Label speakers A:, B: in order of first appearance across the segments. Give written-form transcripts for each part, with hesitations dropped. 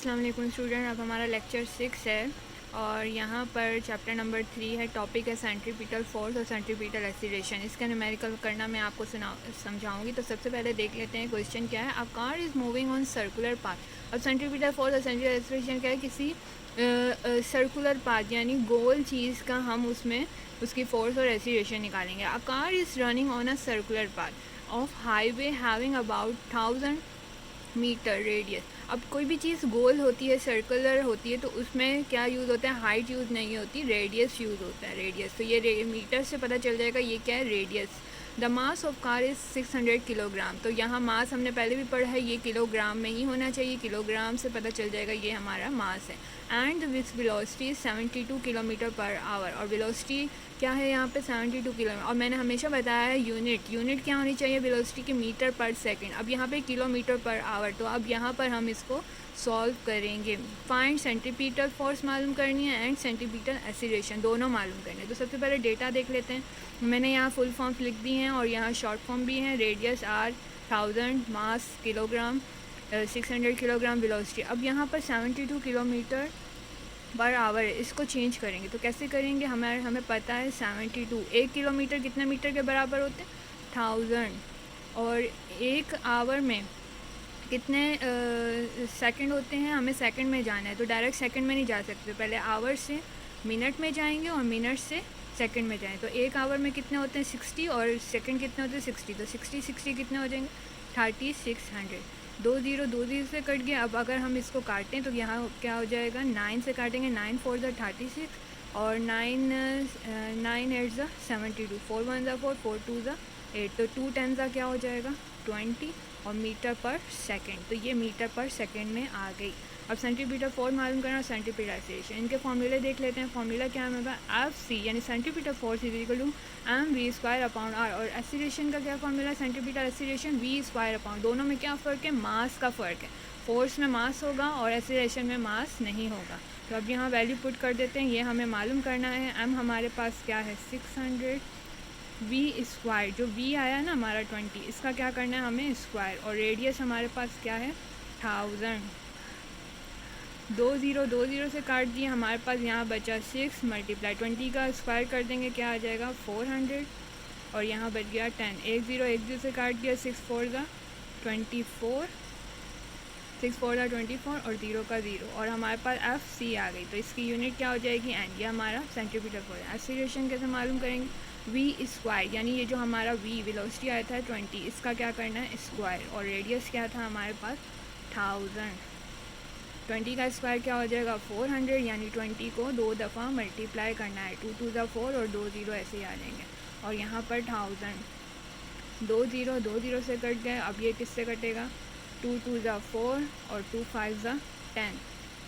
A: अस्सलाम वालेकुम स्टूडेंट। अब हमारा लेक्चर 6 है और यहाँ पर चैप्टर नंबर 3 है। टॉपिक है सेंट्रीपिटल फोर्स और सेंट्रीपिटल एक्सीलरेशन। इसका न्यूमेरिकल करना मैं आपको समझाऊंगी। तो सबसे पहले देख लेते हैं क्वेश्चन क्या है। अ car is moving on circular path. अब सेंट्रीपिटल फोर्स और सेंट्रीपिटल एक्सीलरेशन क्या है, किसी सर्कुलर पाथ यानी गोल चीज़ का हम उसमें उसकी फोर्स और एक्सीलरेशन निकालेंगे। A car is running on a circular path of highway having about 1000 metre radius. अब कोई भी चीज़ गोल होती है, सर्कुलर होती है, तो उसमें क्या यूज़ होता है, हाइट यूज़ नहीं होती, रेडियस यूज़ होता है। रेडियस तो ये मीटर से पता चल जाएगा ये क्या है, radius. The mass of car is 600 kilogram. तो यहाँ मास हमने पहले भी पढ़ा है, ये किलोग्राम में ही होना चाहिए, किलोग्राम से पता चल जाएगा ये हमारा मास है। And with velocity 72 kilometre per hour. और वेलोसिटी क्या है यहाँ पे, 72 किलोमीटर। और मैंने हमेशा बताया है यूनिट क्या होनी चाहिए वेलोसिटी की, मीटर पर सेकंड। अब यहाँ पे किलोमीटर पर आवर, तो अब यहाँ पर हम इसको सॉल्व करेंगे। फाइंड सेंट्रीपिटल फोर्स मालूम करनी है एंड सेंट्रीपिटल एक्सीलरेशन, दोनों मालूम करने हैं। तो सबसे पहले डेटा देख लेते हैं। मैंने यहाँ फुल फॉर्म्स लिख दी हैं और यहाँ शॉर्ट फॉर्म भी हैं। Radius R 1000, mass kilogram, 600 kilogram, velocity. अब यहाँ पर 72 किलोमीटर पर आवर है, इसको चेंज करेंगे। तो कैसे करेंगे, हमें पता है 72, 1 किलोमीटर कितने मीटर के बराबर होते हैं, 1000। और 1 आवर में कितने सेकंड होते हैं, हमें सेकंड में जाना है। तो डायरेक्ट सेकंड में नहीं जा सकते, पहले आवर से मिनट में जाएंगे और मिनट से सेकंड में जाएं। तो 1 आवर में कितने होते हैं, 60, और सेकंड कितने होते हैं, 60। तो 60 कितने हो जाएंगे, 3600। 2 0 से कट गया। अब अगर हम इसको काटें तो यहाँ क्या हो जाएगा, 9 से काटेंगे, 9 4 ज़ा 36 और 9 8 ज़ा 72, 4 1 ज़ा 4, 4 2 ज़ा 8। तो 2 10 ज़ा क्या हो जाएगा, 20 और मीटर पर सेकंड। तो ये मीटर पर सेकंड में आ गई। अब सेंट्रीपिटल फोर्स मालूम करना, सेंट्रीपिटल एक्सीलरेशन, इनके फॉर्मूले देख लेते हैं। फॉर्मूला क्या है, एफ सी यानी centripetal force is equal to M V square upon R. और एक्सीलरेशन का क्या फॉर्मूला है, centripetal acceleration V square upon, दोनों में क्या फ़र्क है, मास का फ़र्क है। फोर्स में मास होगा और एक्सीलरेशन में मास नहीं होगा। तो अब यहाँ वैल्यू पुट कर देते हैं, ये हमें मालूम करना है। एम हमारे पास क्या है, 600, वी स्क्वायर, जो वी आया ना हमारा 20, इसका क्या करना है हमें स्क्वायर। और रेडियस हमारे पास क्या है, 1000। 2 0 से काट दिए, हमारे पास यहाँ बचा 6 मल्टीप्लाई 20 का स्क्वायर कर देंगे, क्या आ जाएगा 400। और यहाँ बच गया 10। 1 0 से काट दिया, 6 4 ज़ा 24, 6 4 ज़ा 24 और 0 का 0। और हमारे पास एफ सी आ गई। तो इसकी यूनिट क्या हो जाएगी, एंड ये हमारा सेंट्रीपिटल फोर्स। एक्सीलरेशन कैसे मालूम करेंगे, वी स्क्वायर यानी ये जो हमारा वी वेलोसिटी आया था 20, इसका क्या करना है स्क्वायर। और रेडियस क्या था हमारे पास 1000। 20 का स्क्वायर क्या हो जाएगा 400, यानी 20 को 2 दफ़ा मल्टीप्लाई करना है। 2 2 ज़ा 4 और 2 0 ऐसे ही आ जाएंगे। और यहाँ पर 1000, 2 0 से कट गए। अब ये किससे कटेगा, 2 2 ज़ा 4 और 2 5 ज़ा 10।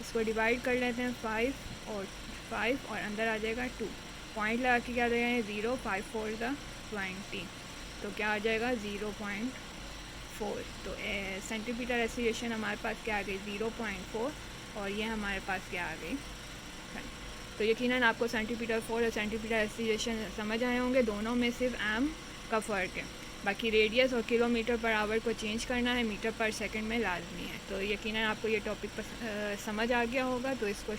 A: इसको डिवाइड कर लेते हैं, 5 और अंदर आ जाएगा 2। पॉइंट लगा के क्या देगा, 0 5 4 ज़ा 20। तो क्या आ जाएगा 0.4। तो सेंट्रीपिटल एक्सीलरेशन हमारे पास क्या आ गई, 0.4। और ये हमारे पास क्या आ गई। तो यकीनन आपको सेंट्रीपिटल फोर्स और सेंट्रीपिटल एक्सीलरेशन समझ आए होंगे। दोनों में सिर्फ एम का फ़र्क है, बाकी रेडियस और किलोमीटर पर आवर को चेंज करना है, मीटर पर सेकंड में लाजमी है। तो यकीनन आपको ये टॉपिक समझ आ गया होगा। तो इसको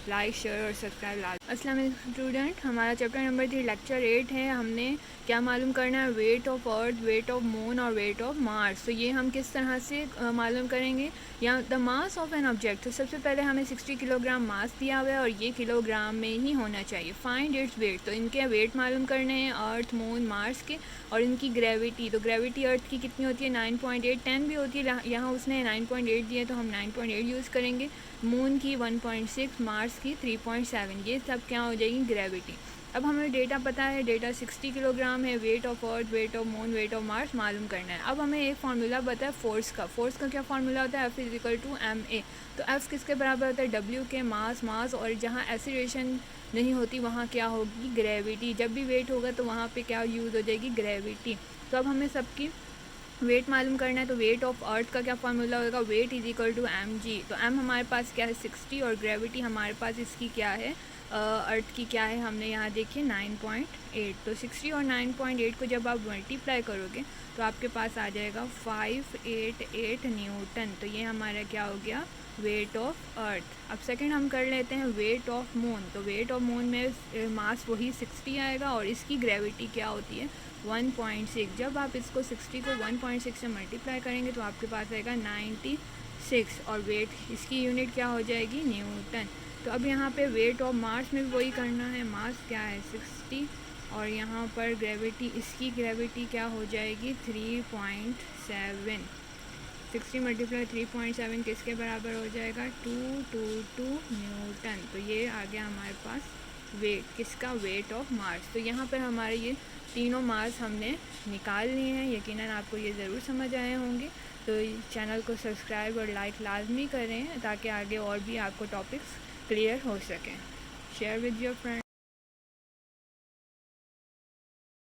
A: लाइक शेयर और सब्सक्राइब लाजमी। अस्सलाम वालेकुम स्टूडेंट, हमारा चैप्टर नंबर 3 लेक्चर 8 है। हमने क्या मालूम करना है, weight of earth, weight of moon और वेट ऑफ मार्स। तो ये हम किस तरह से मालूम करेंगे, या the mass of an object. तो सबसे पहले हमें 60 किलोग्राम मास दिया हुआ है और ये किलोग्राम में ही होना चाहिए। फाइंड इट्स वेट, तो इनके वेट मालूम करने हैं, अर्थ मून मार्स के। और इनकी ग्रेविटी, तो ग्रेविटी अर्थ की कितनी होती है, 9.8, 10 भी होती है, यहाँ उसने 9.8 दिए तो हम 9.8 यूज़ करेंगे। मून की 1.6, मार्स की 3.7, ये सब क्या हो जाएगी ग्रेविटी। अब हमें डेटा पता है, डेटा 60 किलोग्राम है। Weight of earth, weight of moon, weight of Mars मालूम करना है। अब हमें एक फार्मूला पता है फोर्स का। फोर्स का क्या फार्मूला होता है, F is equal to M A. तो एफ किसके बराबर होता है, डब्ल्यू के, मास। और जहाँ एक्सीलरेशन नहीं होती वहाँ क्या होगी, ग्रेविटी। जब भी वेट होगा तो वहाँ पे क्या यूज़ हो जाएगी, ग्रेविटी। तो अब हमें सबकी वेट मालूम करना है। तो वेट ऑफ अर्थ का क्या फार्मूला होगा, weight is equal to M G. तो एम हमारे पास क्या है 60 और ग्रेविटी हमारे पास इसकी क्या है अर्थ की क्या है, हमने यहाँ देखिए 9.8। तो 60 और 9.8 को जब आप मल्टीप्लाई करोगे तो आपके पास आ जाएगा 588 न्यूटन। तो ये हमारा क्या हो गया, वेट ऑफ अर्थ। अब सेकंड हम कर लेते हैं वेट ऑफ मून। तो वेट ऑफ मून में मास वही 60 आएगा और इसकी ग्रेविटी क्या होती है 1.6। जब आप इसको 60 को 1.6 से मल्टीप्लाई करेंगे तो आपके पास आएगा 96 और वेट इसकी यूनिट क्या हो जाएगी, न्यूटन। तो अब यहाँ पे वेट ऑफ मास में भी वही करना है, मास क्या है 60 और यहाँ पर ग्रेविटी, इसकी ग्रेविटी क्या हो जाएगी 3.7। 60 मल्टीप्लाई 3.7 किसके बराबर हो जाएगा 222 न्यूटन। तो ये आ गया हमारे पास वेट किसका, वेट ऑफ मास। तो यहाँ पर हमारे ये तीनों मास हमने निकाल लिए हैं। यकीनन आपको ये ज़रूर समझ आए होंगे। तो चैनल को सब्सक्राइब और लाइक लाजमी करें ताकि आगे और भी आपको टॉपिक्स क्लियर हो सकें। Share with your friend.